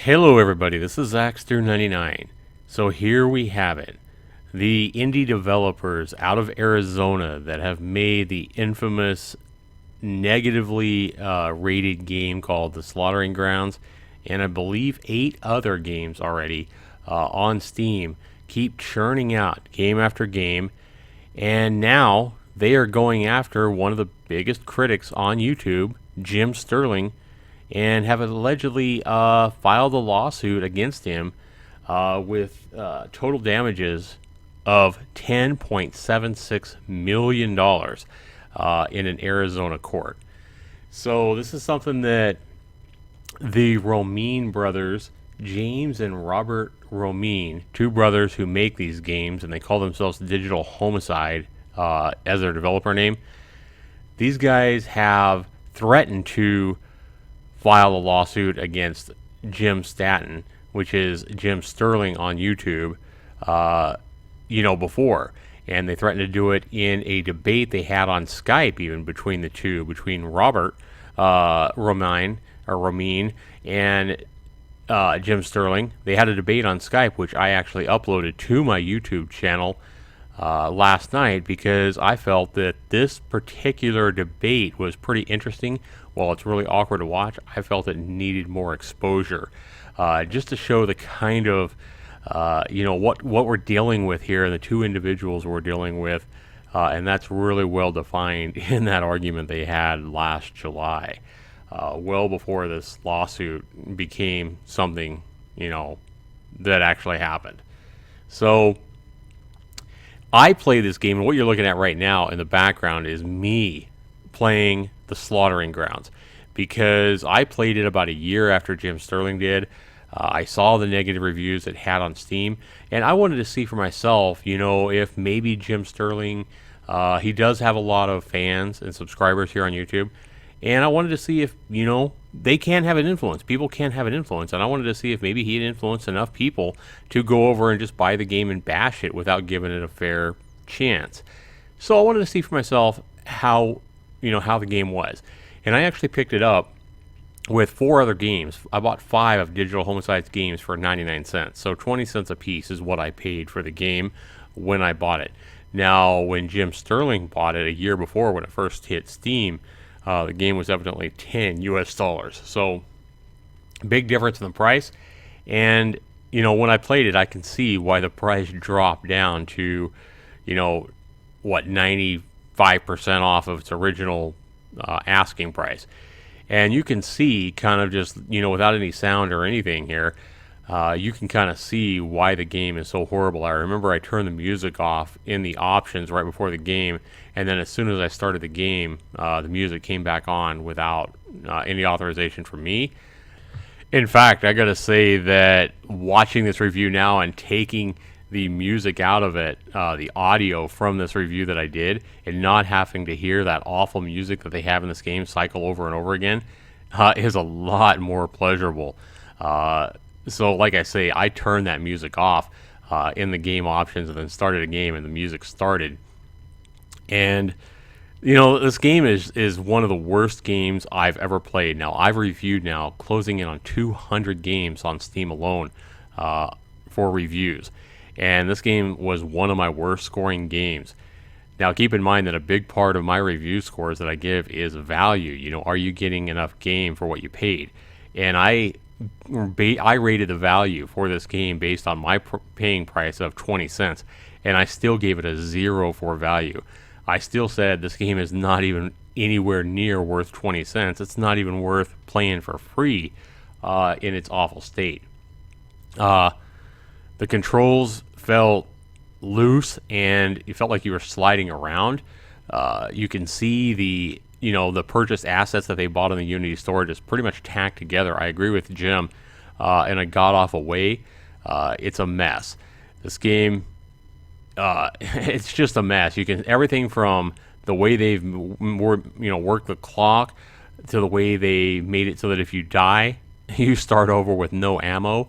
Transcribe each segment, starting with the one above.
Hello everybody, this is Zaxter99. So here we have it. The indie developers out of Arizona that have made the infamous negatively rated game called The Slaughtering Grounds, and I believe 8 other games already on Steam, keep churning out game after game, and now they are going after one of the biggest critics on YouTube, Jim Sterling, and have allegedly filed a lawsuit against him with total damages of $10.76 million in an Arizona court. So this is something that the Romine brothers, James and Robert Romine, two brothers who make these games, and they call themselves Digital Homicide as their developer name. These guys have threatened to file a lawsuit against Jim Staten, which is Jim Sterling on YouTube, before. And they threatened to do it in a debate they had on Skype, even between the two, between Robert Romine and Jim Sterling. They had a debate on Skype, which I actually uploaded to my YouTube channel last night because I felt that this particular debate was pretty interesting. While it's really awkward to watch, I felt it needed more exposure, just to show the kind of what we're dealing with here, the two individuals we're dealing with, and that's really well defined in that argument they had last July, well before this lawsuit became something that actually happened. So I play this game, and what you're looking at right now in the background is me playing The Slaughtering Grounds, because I played it about a year after Jim Sterling did. I saw the negative reviews it had on Steam, and I wanted to see for myself, if maybe Jim Sterling, he does have a lot of fans and subscribers here on YouTube, and I wanted to see if, they can have an influence. People can have an influence, and I wanted to see if maybe he had influenced enough people to go over and just buy the game and bash it without giving it a fair chance. So I wanted to see for myself how the game was. And I actually picked it up with 4 other games. I bought 5 of Digital Homicide's games for 99 cents. So 20 cents a piece is what I paid for the game when I bought it. Now, when Jim Sterling bought it a year before, when it first hit Steam, the game was evidently $10 US. So big difference in the price. And, when I played it, I can see why the price dropped down to, 95% off of its original asking price. And you can see kind of just, without any sound or anything here, you can kind of see why the game is so horrible. I remember I turned the music off in the options right before the game, and then as soon as I started the game, the music came back on without any authorization from me. In fact, I gotta say that watching this review now and taking the music out of it, the audio from this review that I did, and not having to hear that awful music that they have in this game cycle over and over again, is a lot more pleasurable. So like I say, I turned that music off in the game options and then started a game, and the music started. And this game is one of the worst games I've ever played. Now, I've reviewed now closing in on 200 games on Steam alone for reviews. And this game was one of my worst scoring games. Now, keep in mind that a big part of my review scores that I give is value. Are you getting enough game for what you paid? And I rated the value for this game based on my paying price of 20 cents, and I still gave it a 0 for value. I still said this game is not even anywhere near worth 20 cents. It's not even worth playing for free in its awful state. The controls felt loose, and it felt like you were sliding around. You can see the purchased assets that they bought in the Unity store just pretty much tacked together. I agree with Jim in a god-awful way. It's a mess. This game, it's just a mess. You can everything from the way they've worked the clock to the way they made it so that if you die, you start over with no ammo.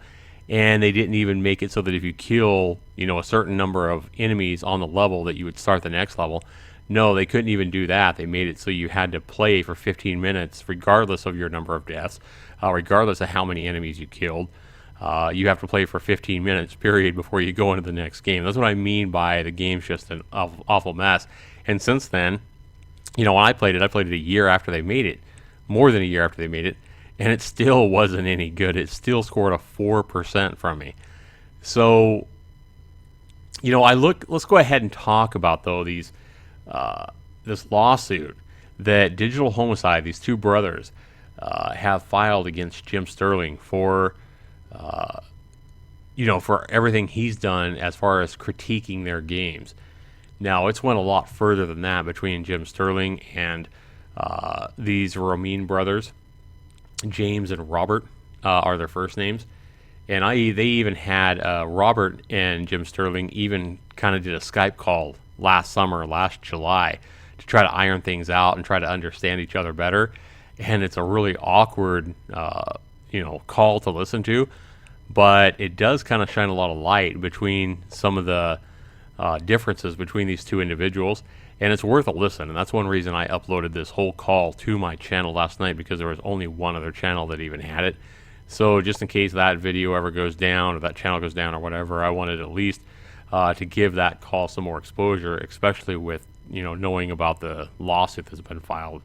And they didn't even make it so that if you kill, a certain number of enemies on the level that you would start the next level. No, they couldn't even do that. They made it so you had to play for 15 minutes, regardless of your number of deaths, regardless of how many enemies you killed. You have to play for 15 minutes, period, before you go into the next game. That's what I mean by the game's just an awful mess. And since then, when I played it a year after they made it, more than a year after they made it, and it still wasn't any good. It still scored a 4% from me. So, let's go ahead and talk about, though, this lawsuit that Digital Homicide, these two brothers, have filed against Jim Sterling for everything he's done as far as critiquing their games. Now, it's went a lot further than that between Jim Sterling and these Ramin brothers. James and Robert are their first names. And they even had Robert and Jim Sterling even kind of did a Skype call last July, to try to iron things out and try to understand each other better. And it's a really awkward, call to listen to. But it does kind of shine a lot of light between some of the differences between these two individuals. And it's worth a listen. And that's one reason I uploaded this whole call to my channel last night, because there was only one other channel that even had it. So just in case that video ever goes down, or that channel goes down, or whatever, I wanted at least to give that call some more exposure, especially with knowing about the lawsuit that's been filed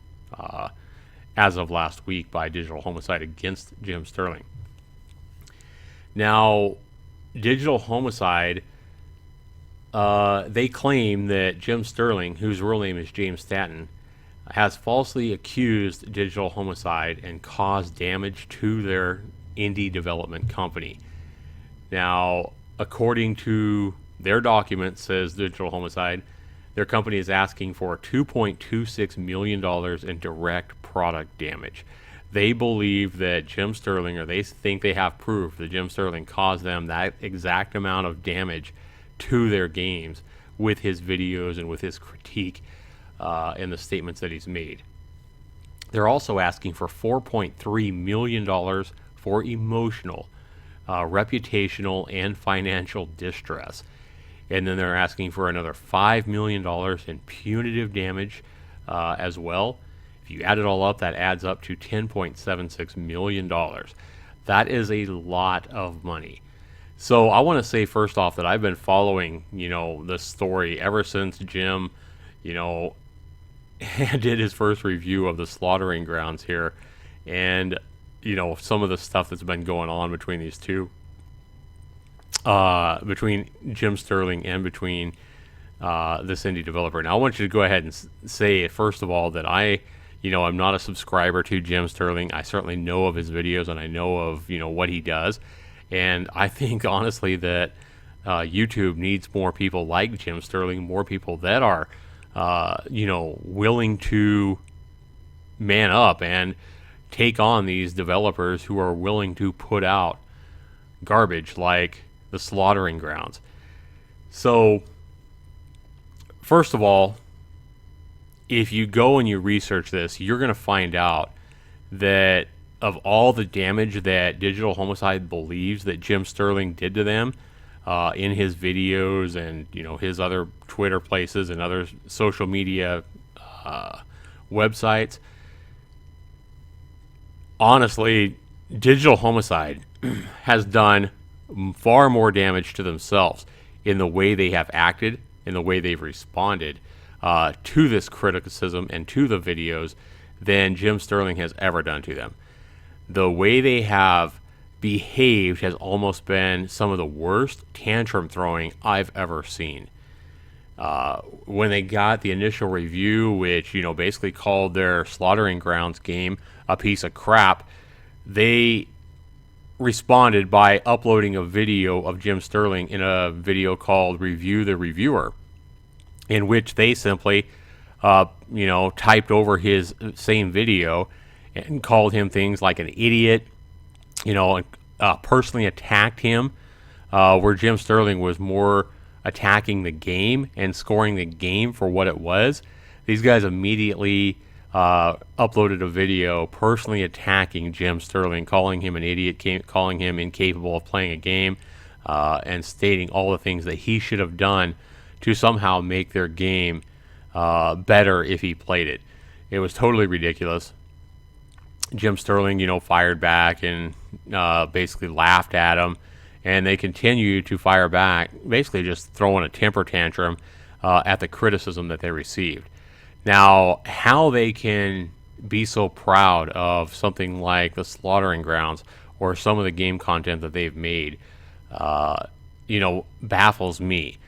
as of last week by Digital Homicide against Jim Sterling. Now, Digital Homicide, they claim that Jim Sterling, whose real name is James Stanton, has falsely accused Digital Homicide and caused damage to their indie development company. Now, according to their document, says Digital Homicide, their company is asking for $2.26 million in direct product damage. They believe that Jim Sterling, or they think they have proof that Jim Sterling caused them that exact amount of damage to their games with his videos and with his critique and the statements that he's made. They're also asking for $4.3 million for emotional, reputational, and financial distress. And then they're asking for another $5 million in punitive damage as well. If you add it all up, that adds up to $10.76 million. That is a lot of money. So I want to say first off that I've been following, this story ever since Jim, did his first review of the slaughtering grounds here, and some of the stuff that's been going on between these two, between Jim Sterling and between this indie developer. Now I want you to go ahead and say first of all that I'm not a subscriber to Jim Sterling. I certainly know of his videos, and I know of what he does. And I think, honestly, that YouTube needs more people like Jim Sterling, more people that are, willing to man up and take on these developers who are willing to put out garbage like the slaughtering grounds. So, first of all, if you go and you research this, you're going to find out that of all the damage that Digital Homicide believes that Jim Sterling did to them in his videos and his other Twitter places and other social media websites, honestly, Digital Homicide has done far more damage to themselves in the way they have acted, in the way they've responded to this criticism and to the videos than Jim Sterling has ever done to them. The way they have behaved has almost been some of the worst tantrum throwing I've ever seen. When they got the initial review, which basically called their Slaughtering Grounds game a piece of crap, they responded by uploading a video of Jim Sterling in a video called Review the Reviewer, in which they simply typed over his same video and called him things like an idiot, personally attacked him, where Jim Sterling was more attacking the game and scoring the game for what it was. These guys immediately uploaded a video personally attacking Jim Sterling, calling him an idiot, calling him incapable of playing a game, and stating all the things that he should have done to somehow make their game better if he played it. It was totally ridiculous. Jim Sterling, fired back and basically laughed at him, and they continued to fire back, basically just throwing a temper tantrum at the criticism that they received. Now, how they can be so proud of something like the Slaughtering Grounds or some of the game content that they've made, baffles me.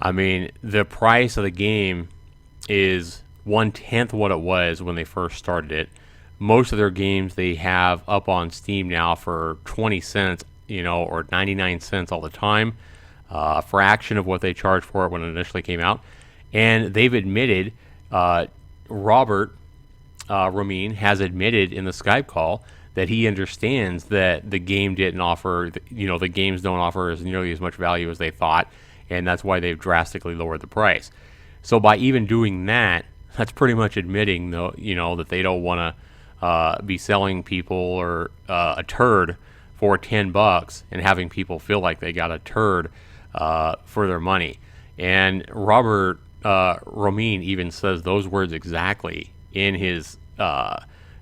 I mean, the price of the game is 1/10 what it was when they first started it. Most of their games they have up on Steam now for 20 cents, or 99 cents all the time, a fraction of what they charged for it when it initially came out. And they've admitted, Robert Ramin has admitted in the Skype call that he understands that the game didn't offer, the games don't offer as nearly as much value as they thought, and that's why they've drastically lowered the price. So by even doing that, that's pretty much admitting, though, that they don't want to be selling people or a turd for $10 and having people feel like they got a turd for their money. And Robert Ramin even says those words exactly in his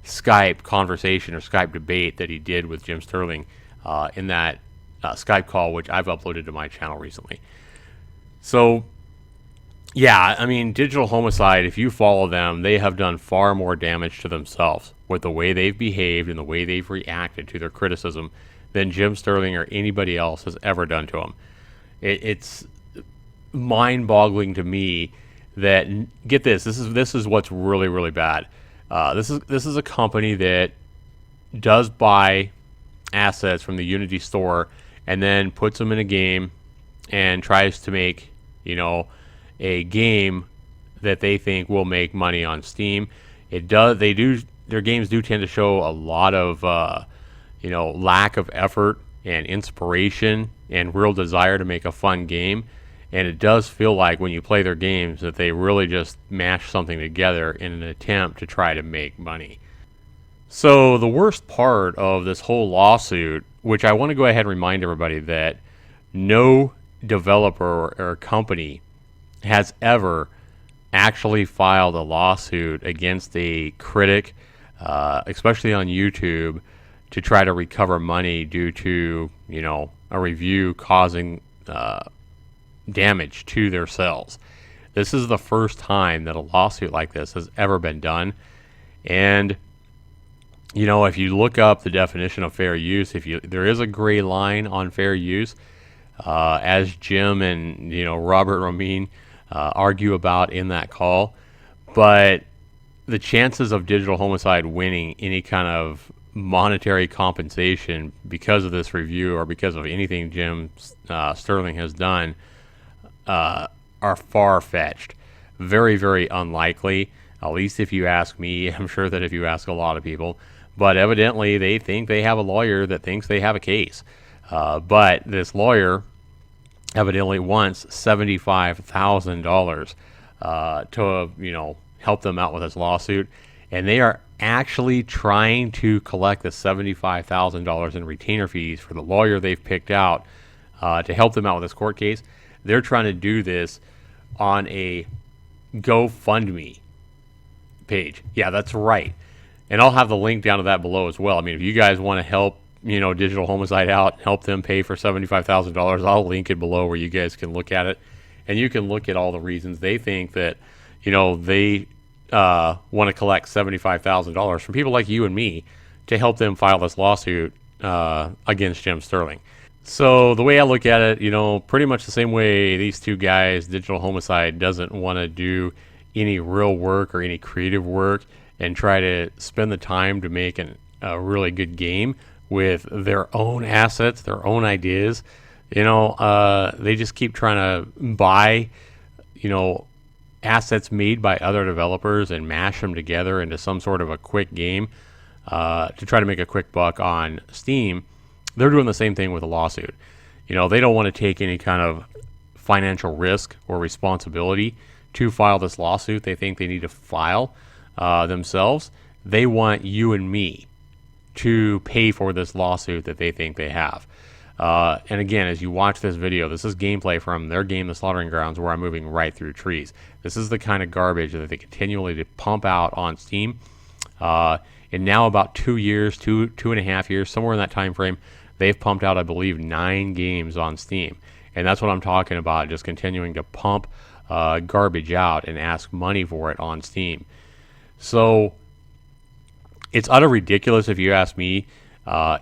Skype conversation or Skype debate that he did with Jim Sterling in that Skype call, which I've uploaded to my channel recently. So, yeah, I mean, Digital Homicide, if you follow them, they have done far more damage to themselves with the way they've behaved and the way they've reacted to their criticism than Jim Sterling or anybody else has ever done to them. It's mind-boggling to me that, get this, this is what's really, really bad. This is a company that does buy assets from the Unity store and then puts them in a game and tries to make, a game that they think will make money on Steam. Their games do tend to show a lot of, lack of effort and inspiration and real desire to make a fun game. And it does feel like when you play their games that they really just mash something together in an attempt to try to make money. So the worst part of this whole lawsuit, which I want to go ahead and remind everybody that no developer or company has ever actually filed a lawsuit against a critic, especially on YouTube, to try to recover money due to, a review causing damage to their sales. This is the first time that a lawsuit like this has ever been done. And, if you look up the definition of fair use, there is a gray line on fair use, as Jim and, Robert Ramin argue about in that call. But the chances of Digital Homicide winning any kind of monetary compensation because of this review or because of anything Jim Sterling has done are far-fetched. Very, very unlikely, at least if you ask me. I'm sure that if you ask a lot of people. But evidently, they think they have a lawyer that thinks they have a case. But this lawyer evidently wants $75,000 to, help them out with this lawsuit. And they are actually trying to collect the $75,000 in retainer fees for the lawyer they've picked out to help them out with this court case. They're trying to do this on a GoFundMe page. Yeah, that's right. And I'll have the link down to that below as well. I mean, if you guys want to help, Digital Homicide out, help them pay for $75,000, I'll link it below where you guys can look at it. And you can look at all the reasons they think that, they want to collect $75,000 from people like you and me to help them file this lawsuit against Jim Sterling. So the way I look at it, pretty much the same way these two guys, Digital Homicide doesn't want to do any real work or any creative work and try to spend the time to make a really good game with their own assets, their own ideas. They just keep trying to buy, assets made by other developers and mash them together into some sort of a quick game to try to make a quick buck on Steam. They're doing the same thing with a lawsuit. They don't want to take any kind of financial risk or responsibility to file this lawsuit. They think they need to file themselves. They want you and me to pay for this lawsuit that they think they have. And again, as you watch this video, this is gameplay from their game, The Slaughtering Grounds, where I'm moving right through trees. This is the kind of garbage that they continually pump out on Steam. In now about 2 years, two and a half years, somewhere in that time frame, they've pumped out, I believe, 9 games on Steam. And that's what I'm talking about, just continuing to pump garbage out and ask money for it on Steam. So it's utter ridiculous if you ask me.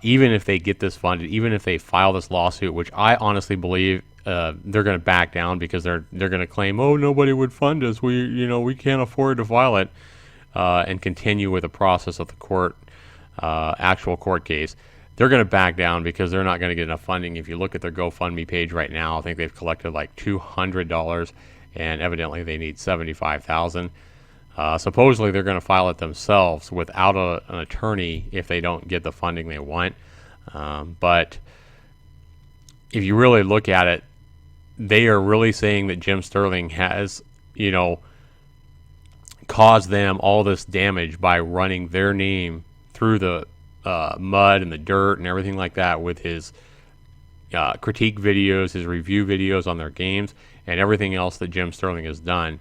Even if they get this funded, even if they file this lawsuit, which I honestly believe they're going to back down, because they're going to claim, oh, nobody would fund us. We can't afford to file it, and continue with the process of the court, actual court case. They're going to back down because they're not going to get enough funding. If you look at their GoFundMe page right now, I think they've collected like $200, and evidently they need $75,000. Supposedly they're going to file it themselves without an attorney if they don't get the funding they want. But if you really look at it, they are really saying that Jim Sterling has, caused them all this damage by running their name through the mud and the dirt and everything like that with his critique videos, his review videos on their games, and everything else that Jim Sterling has done.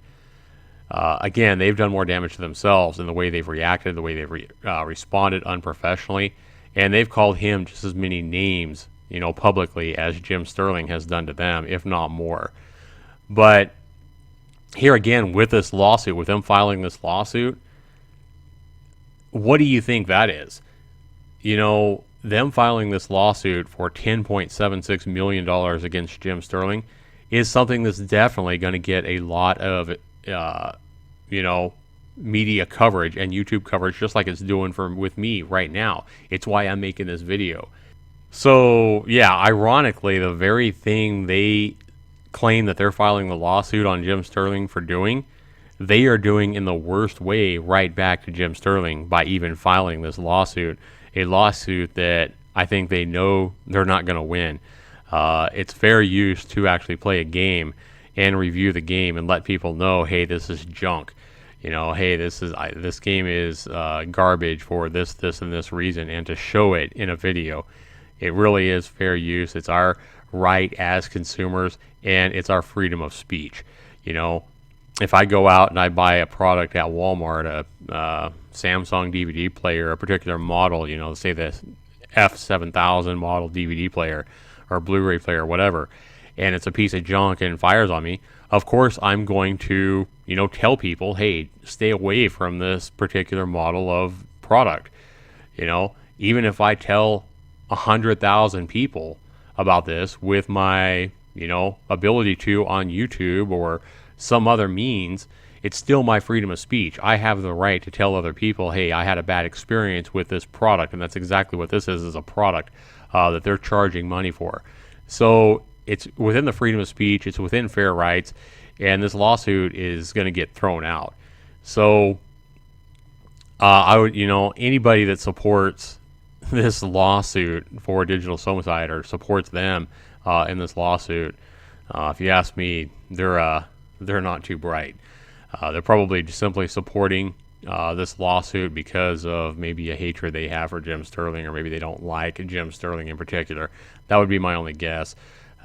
Again, they've done more damage to themselves in the way they've reacted, the way they've responded unprofessionally, and they've called him just as many names, publicly as Jim Sterling has done to them, if not more. But here again, with this lawsuit, with them filing this lawsuit, what do you think that is? Them filing this lawsuit for $10.76 million against Jim Sterling is something that's definitely going to get a lot of media coverage and YouTube coverage, just like it's doing with me right now. It's why I'm making this video. So yeah, ironically, the very thing they claim that they're filing the lawsuit on Jim Sterling for doing, they are doing in the worst way right back to Jim Sterling by even filing this lawsuit, a lawsuit that I think they know they're not going to win. It's fair use to actually play a game and review the game and let people know, hey, this is junk. Hey, this game is garbage for this, and this reason, and to show it in a video. It really is fair use. It's our right as consumers, and it's our freedom of speech. If I go out and I buy a product at Walmart, a Samsung DVD player, a particular model, say the F7000 model DVD player or Blu-ray player, whatever, and it's a piece of junk and fires on me, of course I'm going to, tell people, hey, stay away from this particular model of product. Even if I tell 100,000 people about this with my, ability to on YouTube or some other means, it's still my freedom of speech. I have the right to tell other people, hey, I had a bad experience with this product, and that's exactly what this is a product that they're charging money for. So it's within the freedom of speech, it's within fair rights, and this lawsuit is going to get thrown out. So I would, anybody that supports this lawsuit for Digital Homicide or supports them in this lawsuit, if you ask me, they're not too bright. They're probably just simply supporting this lawsuit because of maybe a hatred they have for Jim Sterling, or maybe they don't like Jim Sterling in particular. That would be my only guess.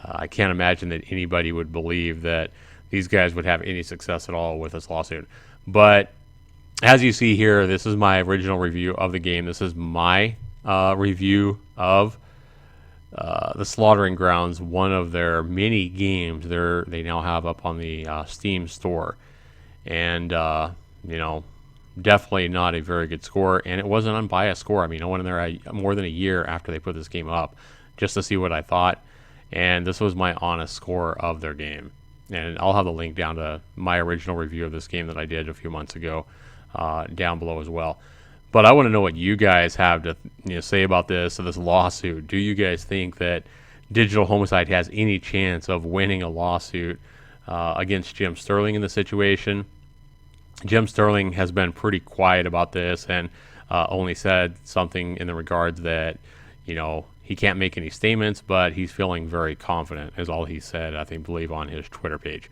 I can't imagine that anybody would believe that these guys would have any success at all with this lawsuit. But as you see here, this is my original review of the game. This is my review of the Slaughtering Grounds, one of their many games they now have up on the Steam store. And, definitely not a very good score. And it was an unbiased score. I mean, I went in there more than a year after they put this game up just to see what I thought. And this was my honest score of their game. And I'll have the link down to my original review of this game that I did a few months ago down below as well. But I want to know what you guys have to say about this lawsuit. Do you guys think that Digital Homicide has any chance of winning a lawsuit against Jim Sterling in the situation? Jim Sterling has been pretty quiet about this and only said something in the regards that, he can't make any statements, but he's feeling very confident, is all he said, I believe, on his Twitter page.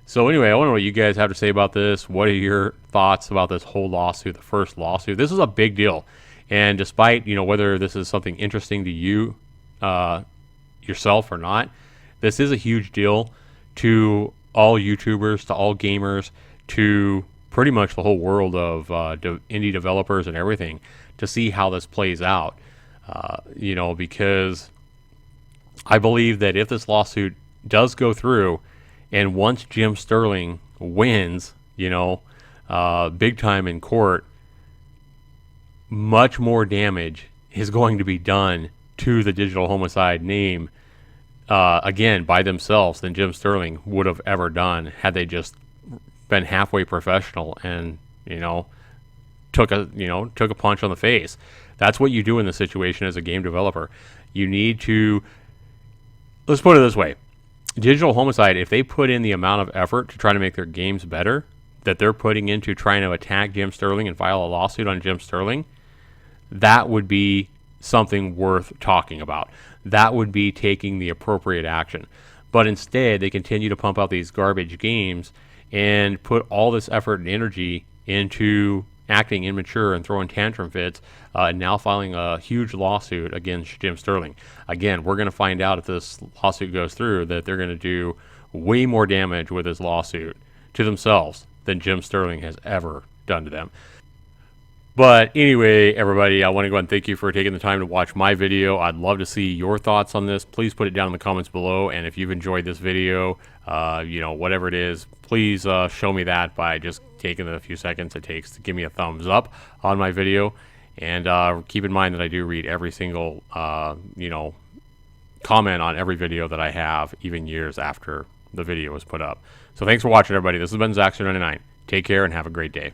So anyway, I want to know what you guys have to say about this. What are your thoughts about this whole lawsuit, the first lawsuit? This is a big deal. And despite, whether this is something interesting to you, yourself or not, this is a huge deal to all YouTubers, to all gamers, to pretty much the whole world of indie developers and everything, to see how this plays out. Because I believe that if this lawsuit does go through, and once Jim Sterling wins, big time in court, much more damage is going to be done to the Digital Homicide name, again, by themselves than Jim Sterling would have ever done had they just been halfway professional and, took a punch on the face. That's what you do in this situation as a game developer. You need to, let's put it this way. Digital Homicide, if they put in the amount of effort to try to make their games better that they're putting into trying to attack Jim Sterling and file a lawsuit on Jim Sterling, that would be something worth talking about. That would be taking the appropriate action. But instead, they continue to pump out these garbage games and put all this effort and energy into acting immature and throwing tantrum fits, and now filing a huge lawsuit against Jim Sterling. Again, we're going to find out if this lawsuit goes through that they're going to do way more damage with this lawsuit to themselves than Jim Sterling has ever done to them. But anyway, everybody, I want to go ahead and thank you for taking the time to watch my video. I'd love to see your thoughts on this. Please put it down in the comments below. And if you've enjoyed this video, whatever it is, please show me that by just taking the few seconds it takes to give me a thumbs up on my video. And keep in mind that I do read every single, comment on every video that I have, even years after the video was put up. So thanks for watching, everybody. This has been Zaxxer99. Take care and have a great day.